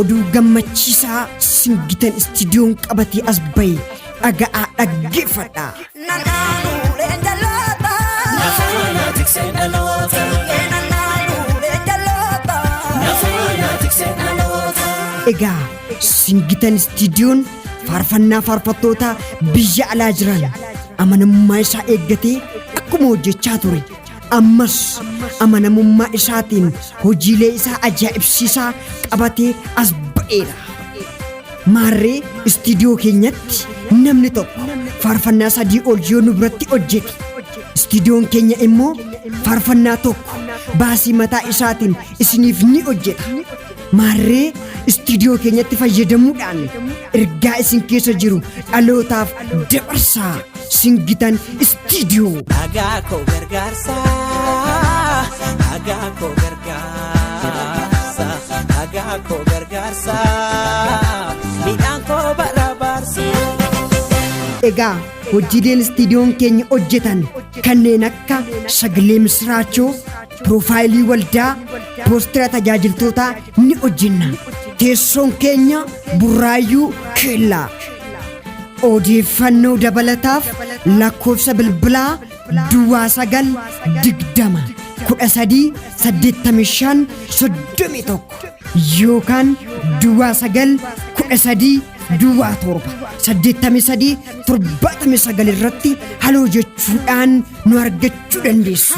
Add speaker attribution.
Speaker 1: oduu gammachiisaa Singitan istiidiyoon qabatee as bahe dhaga'aa dhaggeeffadha. Egaa Singitan istiidiyoon faarfannaa faarfattoota biyya alaa jiran amanamummaa isaa eeggatee akkuma hojjechaa ture. Ammas amanamummaa isaatiin hojiilee isaa ajaa'ibsiisaa qabatee as ba'eera. Maarree istiidiyoo keenyatti namni tokko faarfannaa 3 ol yoo nu biratti hojjete, istiidiyoon keenya immoo faarfannaa tokko baasii mataa isaatiin isiniif ni hojjeta. Maarree istiidiyoo keenyatti fayyadamuudhaan ergaa isin keessa jiru dhalootaaf dabarsaa. Singitan istiidiyoo.
Speaker 2: Agako gargaarsa, agako gargaarsa, agako gargaarsa, midhaan koo barabaarsi.
Speaker 1: Egaa hojiileen istiidiyoon keenya hojjetan kanneen akka sagalee misraachoo, piroofaayilii waldaa, poostera tajaajiltootaa ni hojjenna. Teessoon keenya Burraayyuu Keellaa. Odeeffannoo dabalataaf lakkoofsa bilbilaa 9-13-85-31 yookaan 9-13-7-83-79 irratti haloo jechuudhaan nu argachuu dandeessu.